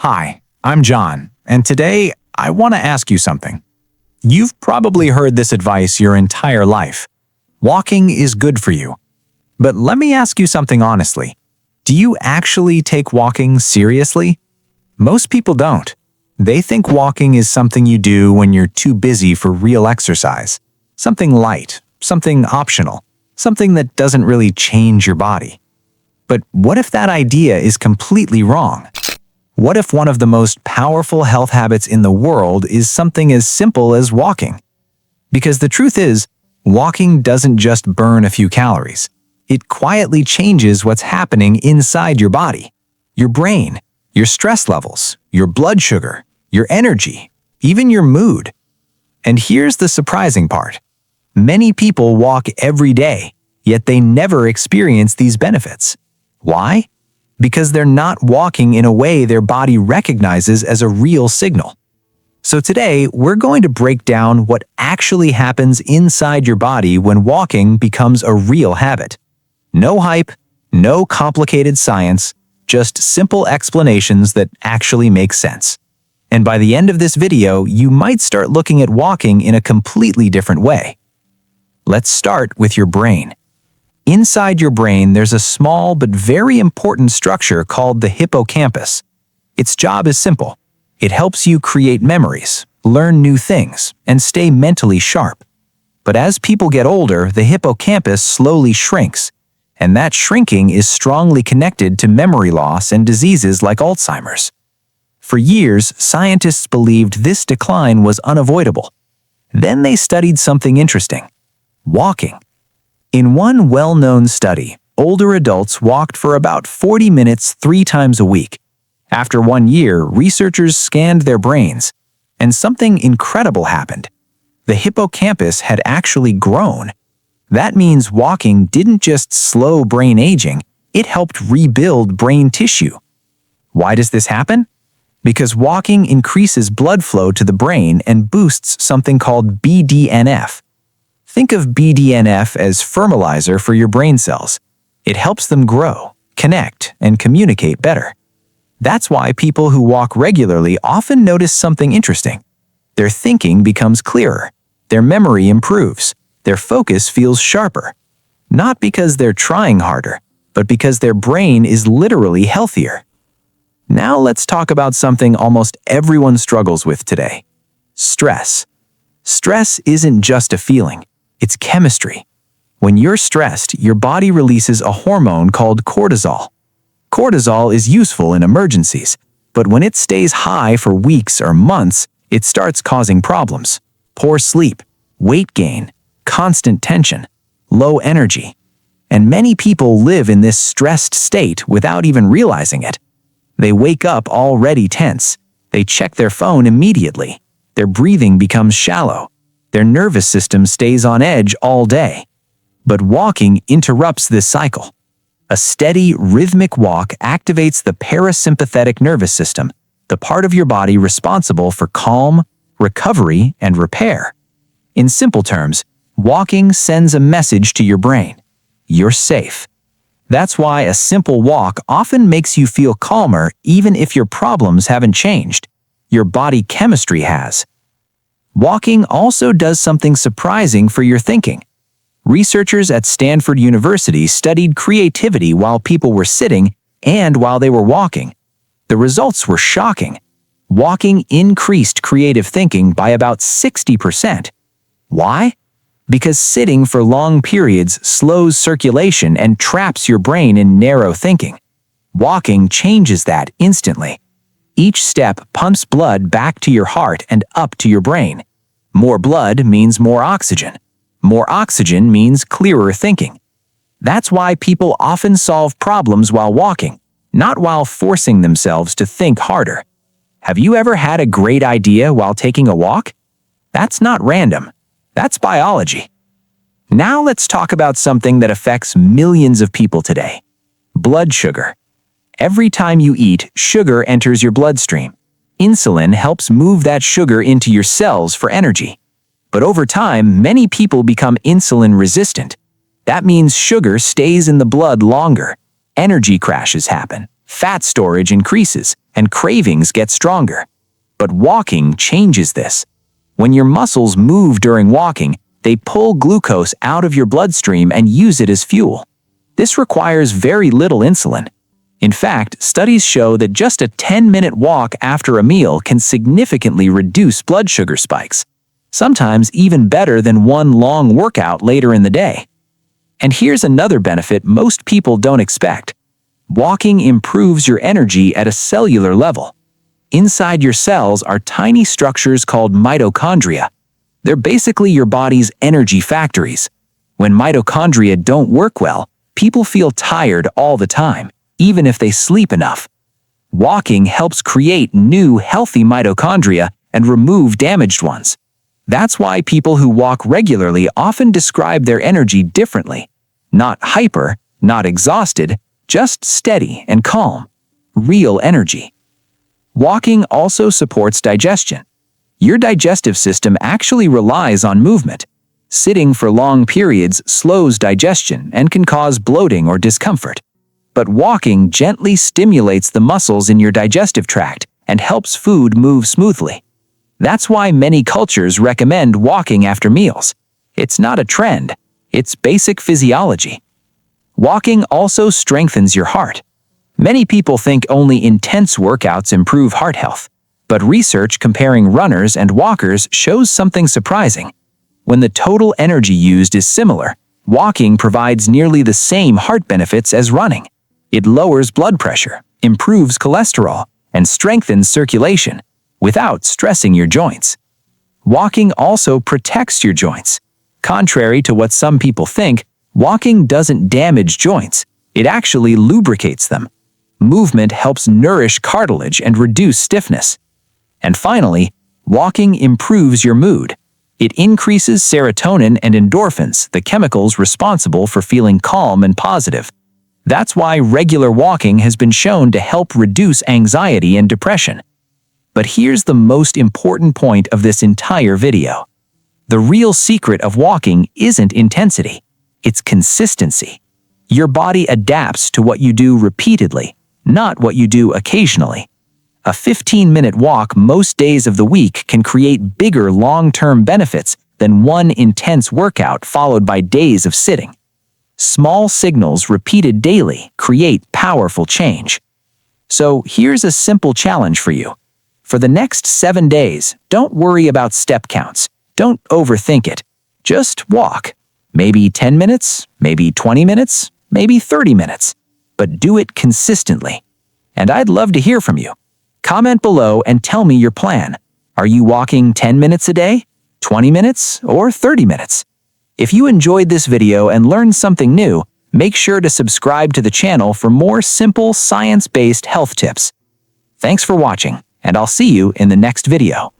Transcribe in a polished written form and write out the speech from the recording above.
Hi, I'm John, and today I want to ask you something. You've probably heard this advice your entire life. Walking is good for you. But let me ask you something honestly. Do you actually take walking seriously? Most people don't. They think walking is something you do when you're too busy for real exercise. Something light, something optional, something that doesn't really change your body. But what if that idea is completely wrong? What if one of the most powerful health habits in the world is something as simple as walking? Because the truth is, walking doesn't just burn a few calories. It quietly changes what's happening inside your body. Your brain, your stress levels, your blood sugar, your energy, even your mood. And here's the surprising part. Many people walk every day, yet they never experience these benefits. Why? Because they're not walking in a way their body recognizes as a real signal. So today, we're going to break down what actually happens inside your body when walking becomes a real habit. No hype, no complicated science, just simple explanations that actually make sense. And by the end of this video, you might start looking at walking in a completely different way. Let's start with your brain. Inside your brain, there's a small but very important structure called the hippocampus. Its job is simple. It helps you create memories, learn new things, and stay mentally sharp. But as people get older, the hippocampus slowly shrinks, and that shrinking is strongly connected to memory loss and diseases like Alzheimer's. For years, scientists believed this decline was unavoidable. Then they studied something interesting: walking. In one well-known study, older adults walked for about 40 minutes 3 times a week. After 1 year, researchers scanned their brains, and something incredible happened. The hippocampus had actually grown. That means walking didn't just slow brain aging, it helped rebuild brain tissue. Why does this happen? Because walking increases blood flow to the brain and boosts something called BDNF. Think of BDNF as fertilizer for your brain cells. It helps them grow, connect, and communicate better. That's why people who walk regularly often notice something interesting. Their thinking becomes clearer, their memory improves, their focus feels sharper. Not because they're trying harder, but because their brain is literally healthier. Now let's talk about something almost everyone struggles with today: stress. Stress isn't just a feeling. It's chemistry. When you're stressed, your body releases a hormone called cortisol. Cortisol is useful in emergencies, but when it stays high for weeks or months, it starts causing problems: poor sleep, weight gain, constant tension, low energy. And many people live in this stressed state without even realizing it. They wake up already tense. They check their phone immediately. Their breathing becomes shallow. Their nervous system stays on edge all day. But walking interrupts this cycle. A steady, rhythmic walk activates the parasympathetic nervous system, the part of your body responsible for calm, recovery, and repair. In simple terms, walking sends a message to your brain: you're safe. That's why a simple walk often makes you feel calmer even if your problems haven't changed. Your body chemistry has. Walking also does something surprising for your thinking. Researchers at Stanford University studied creativity while people were sitting and while they were walking. The results were shocking. Walking increased creative thinking by about 60%. Why? Because sitting for long periods slows circulation and traps your brain in narrow thinking. Walking changes that instantly. Each step pumps blood back to your heart and up to your brain. More blood means more oxygen. More oxygen means clearer thinking. That's why people often solve problems while walking, not while forcing themselves to think harder. Have you ever had a great idea while taking a walk? That's not random. That's biology. Now let's talk about something that affects millions of people today: blood sugar. Every time you eat, sugar enters your bloodstream. Insulin helps move that sugar into your cells for energy. But over time, many people become insulin resistant. That means sugar stays in the blood longer. Energy crashes happen. Fat storage increases, and cravings get stronger. But walking changes this. When your muscles move during walking, they pull glucose out of your bloodstream and use it as fuel. This requires very little insulin. In fact, studies show that just a 10-minute walk after a meal can significantly reduce blood sugar spikes, sometimes even better than one long workout later in the day. And here's another benefit most people don't expect. Walking improves your energy at a cellular level. Inside your cells are tiny structures called mitochondria. They're basically your body's energy factories. When mitochondria don't work well, people feel tired all the time, even if they sleep enough. Walking helps create new, healthy mitochondria and remove damaged ones. That's why people who walk regularly often describe their energy differently. Not hyper, not exhausted, just steady and calm. Real energy. Walking also supports digestion. Your digestive system actually relies on movement. Sitting for long periods slows digestion and can cause bloating or discomfort. But walking gently stimulates the muscles in your digestive tract and helps food move smoothly. That's why many cultures recommend walking after meals. It's not a trend, it's basic physiology. Walking also strengthens your heart. Many people think only intense workouts improve heart health, but research comparing runners and walkers shows something surprising. When the total energy used is similar, walking provides nearly the same heart benefits as running. It lowers blood pressure, improves cholesterol, and strengthens circulation without stressing your joints. Walking also protects your joints. Contrary to what some people think, walking doesn't damage joints. It actually lubricates them. Movement helps nourish cartilage and reduce stiffness. And finally, walking improves your mood. It increases serotonin and endorphins, the chemicals responsible for feeling calm and positive. That's why regular walking has been shown to help reduce anxiety and depression. But here's the most important point of this entire video. The real secret of walking isn't intensity, it's consistency. Your body adapts to what you do repeatedly, not what you do occasionally. A 15-minute walk most days of the week can create bigger long-term benefits than one intense workout followed by days of sitting. Small signals repeated daily create powerful change. So here's a simple challenge for you. For the next 7 days, don't worry about step counts. Don't overthink it. Just walk. Maybe 10 minutes, maybe 20 minutes, maybe 30 minutes. But do it consistently. And I'd love to hear from you. Comment below and tell me your plan. Are you walking 10 minutes a day, 20 minutes, or 30 minutes? If you enjoyed this video and learned something new, make sure to subscribe to the channel for more simple, science-based health tips. Thanks for watching, and I'll see you in the next video.